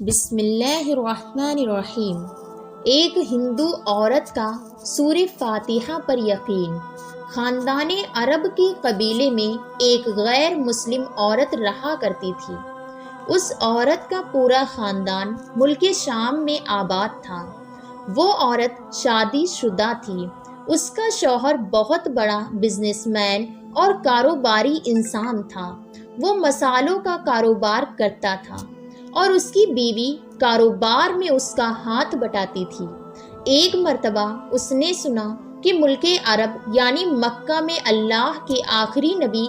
بسم اللہ الرحمن الرحیم۔ ایک ہندو عورت کا سورہ فاتحہ پر یقین۔ خاندان عرب کے قبیلے میں ایک غیر مسلم عورت رہا کرتی تھی۔ اس عورت کا پورا خاندان ملک شام میں آباد تھا۔ وہ عورت شادی شدہ تھی۔ اس کا شوہر بہت بڑا بزنس مین اور کاروباری انسان تھا۔ وہ مصالحوں کا کاروبار کرتا تھا اور اس کی بیوی کاروبار میں اس کا ہاتھ بٹاتی تھی۔ ایک مرتبہ اس نے سنا کہ ملک عرب یعنی مکہ میں اللہ کے آخری نبی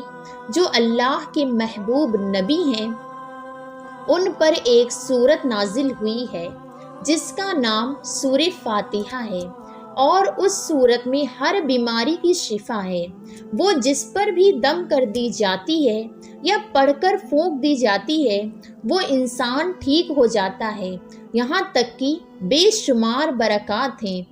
جو اللہ کے محبوب نبی ہیں، ان پر ایک سورت نازل ہوئی ہے جس کا نام سورہ فاتحہ ہے، اور اس سورت میں ہر بیماری کی شفا ہے۔ وہ جس پر بھی دم کر دی جاتی ہے یا پڑھ کر پھونک دی جاتی ہے، وہ انسان ٹھیک ہو جاتا ہے، یہاں تک کہ بے شمار برکات ہیں۔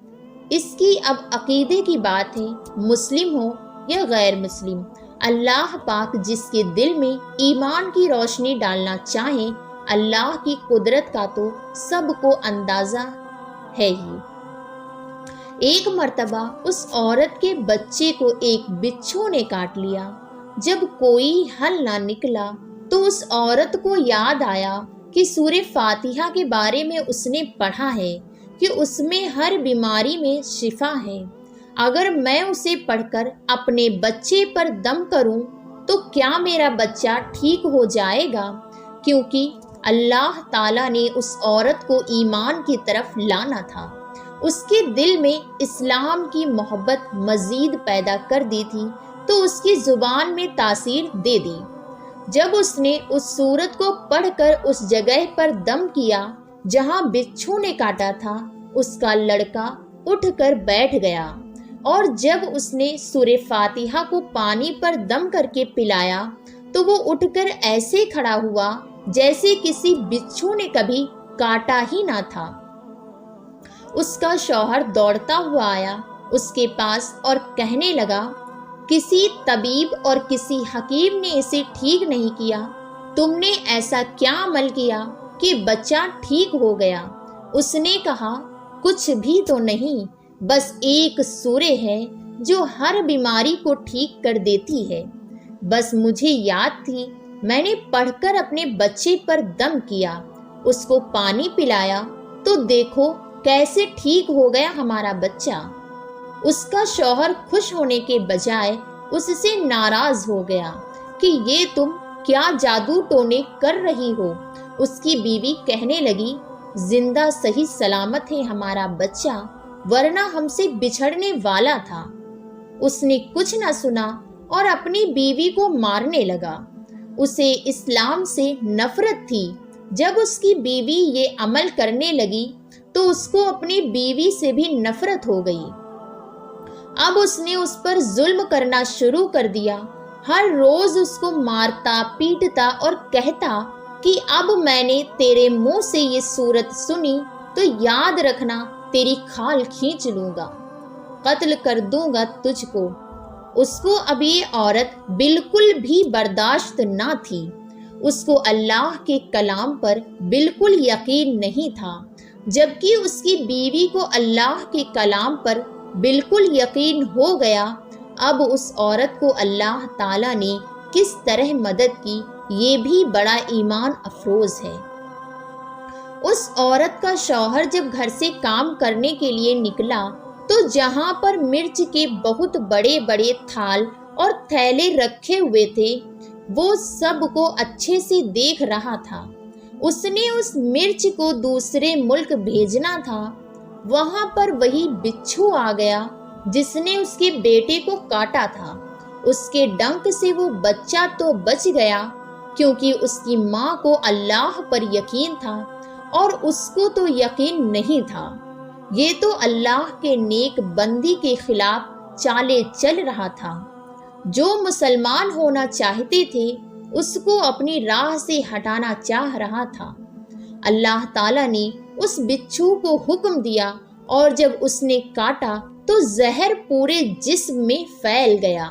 اس کی اب عقیدے کی بات ہے، مسلم ہو یا غیر مسلم، اللہ پاک جس کے دل میں ایمان کی روشنی ڈالنا چاہے، اللہ کی قدرت کا تو سب کو اندازہ ہے ہی۔ ایک مرتبہ اس عورت کے بچے کو ایک بچھو نے کاٹ لیا۔ جب کوئی حل نہ نکلا تو اس عورت کو یاد آیا کہ سورہ فاتحہ کے بارے میں اس نے پڑھا ہے کہ اس میں ہر بیماری میں شفا ہے۔ اگر میں اسے پڑھ کر اپنے بچے پر دم کروں تو کیا میرا بچہ ٹھیک ہو جائے گا؟ کیونکہ اللہ تعالیٰ نے اس عورت کو ایمان کی طرف لانا تھا۔ اس کے دل میں اسلام کی محبت مزید پیدا کر دی تھی تو اس کی زبان میں تاثیر دے دی۔ جب اس نے اس سورت کو پڑھ کر اس جگہ پر دم کیا جہاں بچھو نے کاٹا تھا، اس کا لڑکا اٹھ کر بیٹھ گیا، اور جب اس نے سورہ فاتحہ کو پانی پر دم کر کے پلایا تو وہ اٹھ کر ایسے کھڑا ہوا جیسے کسی بچھو نے کبھی کاٹا ہی نہ تھا۔ اس کا شوہر دوڑتا ہوا آیا اس کے پاس اور کہنے لگا، کسی طبیب اور کسی حکیم نے اسے ٹھیک نہیں کیا، تم نے ایسا کیا عمل کیا کہ بچہ ٹھیک ہو گیا؟ اس نے کہا، کچھ بھی تو نہیں، بس ایک سورہ ہے جو ہر بیماری کو ٹھیک کر دیتی ہے۔ بس مجھے یاد تھی، میں نے پڑھ کر اپنے بچے پر دم کیا، اس کو پانی پلایا تو دیکھو کیسے ٹھیک ہو گیا ہمارا بچہ۔ اس کا شوہر خوش ہونے کے بجائے اس سے ناراض ہو گیا کہ یہ تم کیا جادو ٹونے کر رہی ہو۔ اس کی بیوی کہنے لگی، زندہ صحیح سلامت ہے ہمارا بچہ، ورنہ ہم سے بچھڑنے والا تھا۔ اس نے کچھ نہ سنا اور اپنی بیوی کو مارنے لگا۔ اسے اسلام سے نفرت تھی۔ جب اس کی بیوی یہ عمل کرنے لگی تو اس کو اپنی بیوی سے بھی نفرت ہو گئی۔ اب اس نے اس پر ظلم کرنا شروع کر دیا، ہر روز اس کو مارتا پیٹتا اور کہتا کہ اب میں نے تیرے منہ سے یہ سورت سنی تو یاد رکھنا تیری کھال کھینچ لوں گا، قتل کر دوں گا تجھ کو۔ اس کو اب یہ عورت بالکل بھی برداشت نہ تھی۔ اس کو اللہ کے کلام پر بالکل یقین نہیں تھا، جبکہ اس کی بیوی کو اللہ کے کلام پر بالکل یقین ہو گیا۔ اب اس عورت کو اللہ تعالیٰ نے کس طرح مدد کی، یہ بھی بڑا ایمان افروز ہے۔ اس عورت کا شوہر جب گھر سے کام کرنے کے لیے نکلا تو جہاں پر مرچ کے بہت بڑے بڑے تھال اور تھیلے رکھے ہوئے تھے، وہ سب کو اچھے سے دیکھ رہا تھا۔ اس نے اس مرچ کو دوسرے ملک بھیجنا تھا۔ وہاں پر وہی بچھو آ گیا جس نے اس کے بیٹے کو کاٹا تھا۔ اس کے ڈنک سے وہ بچہ تو بچ گیا، کیونکہ اس کی ماں کو اللہ پر یقین تھا اور اس کو تو یقین نہیں تھا۔ یہ تو اللہ کے نیک بندی کے خلاف چالیں چل رہا تھا۔ جو مسلمان ہونا چاہتے تھے اس کو اپنی راہ سے ہٹانا چاہ رہا تھا۔ اللہ تعالیٰ نے اس بچھو کو حکم دیا اور جب اس نے کاٹا تو زہر پورے جسم میں پھیل گیا،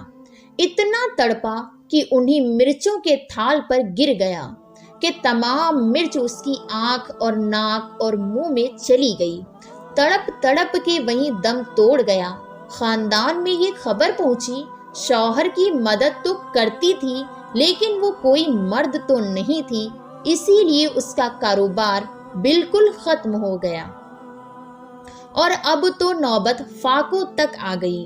اتنا تڑپا کہ انہی مرچوں کے تھال پر گر گیا۔ کہ تمام مرچ اس کی آنکھ اور ناک اور منہ میں چلی گئی۔ تڑپ تڑپ کے وہیں دم توڑ گیا۔ خاندان میں یہ خبر پہنچی، شوہر کی مدد تو کرتی تھی لیکن وہ کوئی مرد تو نہیں تھی، اسی لیے اس کا کاروبار بالکل ختم ہو گیا۔ اور اب تو نوبت فاقوں تک آ گئی۔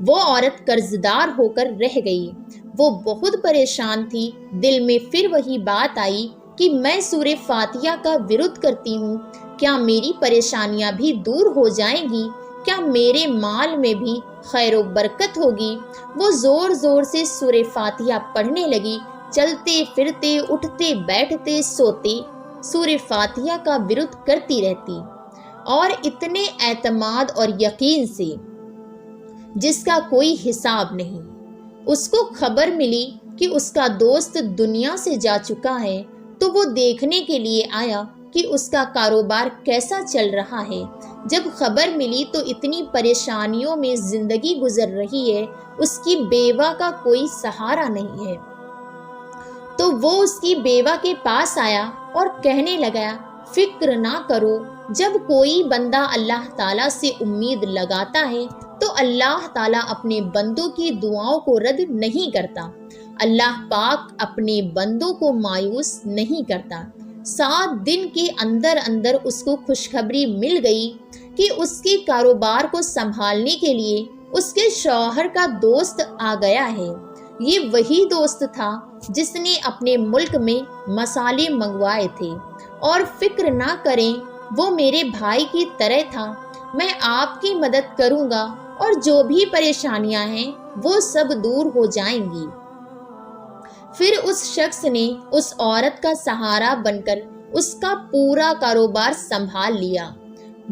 وہ عورت قرضدار ہو کر رہ گئی۔ وہ بہت پریشان تھی۔ دل میں پھر وہی بات آئی کہ میں سورہ فاتحہ کا ورد کرتی ہوں، کیا میری پریشانیاں بھی دور ہو جائیں گی؟ کیا میرے مال میں بھی خیر و برکت ہوگی؟ وہ زور زور سے سورہ فاتحہ پڑھنے لگی۔ چلتے پھرتے، اٹھتے بیٹھتے، سوتے سورہ فاتحہ کا ورد کرتی رہتی، اور اتنے اعتماد اور یقین سے جس کا کوئی حساب نہیں۔ اس کو خبر ملی کہ اس کا دوست دنیا سے جا چکا ہے تو وہ دیکھنے کے لیے آیا کہ اس کا کاروبار کیسا چل رہا ہے۔ جب خبر ملی تو اتنی پریشانیوں میں زندگی گزر رہی ہے، اس کی بیوہ کا کوئی سہارا نہیں ہے، تو وہ اس کی بیوہ کے پاس آیا اور کہنے لگا، فکر نہ کرو، جب کوئی بندہ اللہ تعالیٰ سے امید لگاتا ہے تو اللہ تعالیٰ اپنے بندوں کی دعاؤں کو رد نہیں کرتا۔ اللہ پاک اپنے بندوں کو مایوس نہیں کرتا۔ 7 دن کے اندر اندر اس کو خوشخبری مل گئی کہ اس کے کاروبار کو سنبھالنے کے لیے اس کے شوہر کا دوست آ گیا ہے۔ یہ وہی دوست تھا جس نے اپنے ملک میں مسالے منگوائے تھے، اور فکر نہ کریں، وہ میرے بھائی کی طرح تھا، میں آپ کی مدد کروں گا اور جو بھی پریشانیاں ہیں وہ سب دور ہو جائیں گی۔ پھر اس شخص نے اس عورت کا سہارا بن کر اس کا پورا کاروبار سنبھال لیا۔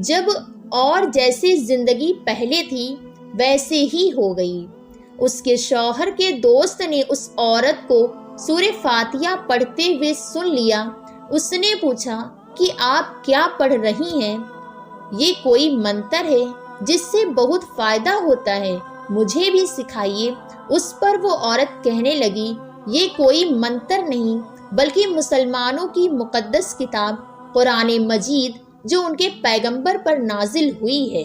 جب اور جیسے زندگی پہلے تھی ویسے ہی ہو گئی۔ اس کے شوہر کے دوست نے اس عورت کو سورہ فاتحہ پڑھتے ہوئے سن لیا۔ اس نے پوچھا کہ آپ کیا پڑھ رہی ہیں؟ یہ کوئی منتر ہے جس سے بہت فائدہ ہوتا ہے، مجھے بھی سکھائیے۔ اس پر وہ عورت کہنے لگی، یہ کوئی منتر نہیں بلکہ مسلمانوں کی مقدس کتاب قرآن مجید جو ان کے پیغمبر پر نازل ہوئی ہے،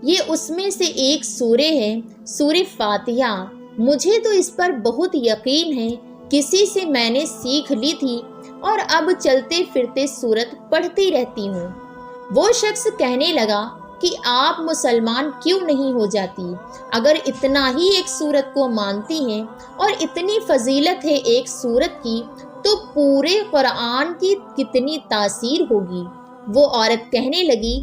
یہ اس میں سے ایک سورہ ہے، سورہ فاتحہ۔ مجھے تو اس پر بہت یقین ہے، کسی سے میں نے سیکھ لی تھی اور اب چلتے پھرتے سورت پڑھتی رہتی ہوں۔ وہ شخص کہنے لگا کہ آپ مسلمان کیوں نہیں ہو جاتی؟ اگر اتنا ہی ایک سورت کو مانتی ہیں اور اتنی فضیلت ہے ایک سورت کی، تو پورے قرآن کی کتنی تاثیر ہوگی۔ وہ عورت کہنے لگی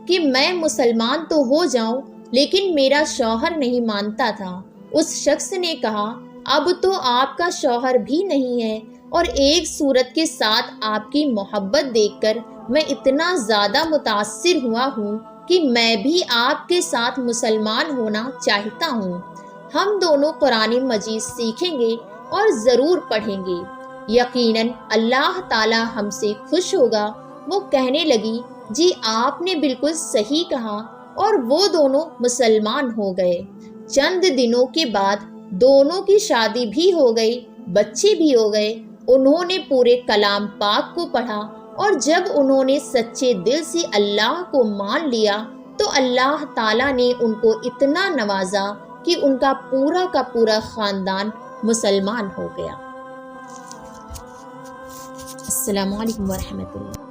کہ میں مسلمان تو ہو جاؤں لیکن میرا شوہر نہیں مانتا تھا۔ اس شخص نے کہا، اب تو آپ کا شوہر بھی نہیں ہے، اور ایک سورت کے ساتھ آپ کی محبت دیکھ کر میں اتنا زیادہ متاثر ہوا ہوں کہ میں بھی آپ کے ساتھ مسلمان ہونا چاہتا ہوں۔ ہم دونوں قرآن مجید سیکھیں گے اور ضرور پڑھیں گے، یقیناً اللہ تعالی ہم سے خوش ہوگا۔ وہ کہنے لگی، جی آپ نے بالکل صحیح کہا، اور وہ دونوں مسلمان ہو گئے۔ چند دنوں کے بعد دونوں کی شادی بھی ہو گئی، بچے بھی ہو گئے۔ انہوں نے پورے کلام پاک کو پڑھا، اور جب انہوں نے سچے دل سے اللہ کو مان لیا تو اللہ تعالیٰ نے ان کو اتنا نوازا کہ ان کا پورا خاندان مسلمان ہو گیا۔ السلام علیکم ورحمۃ اللہ۔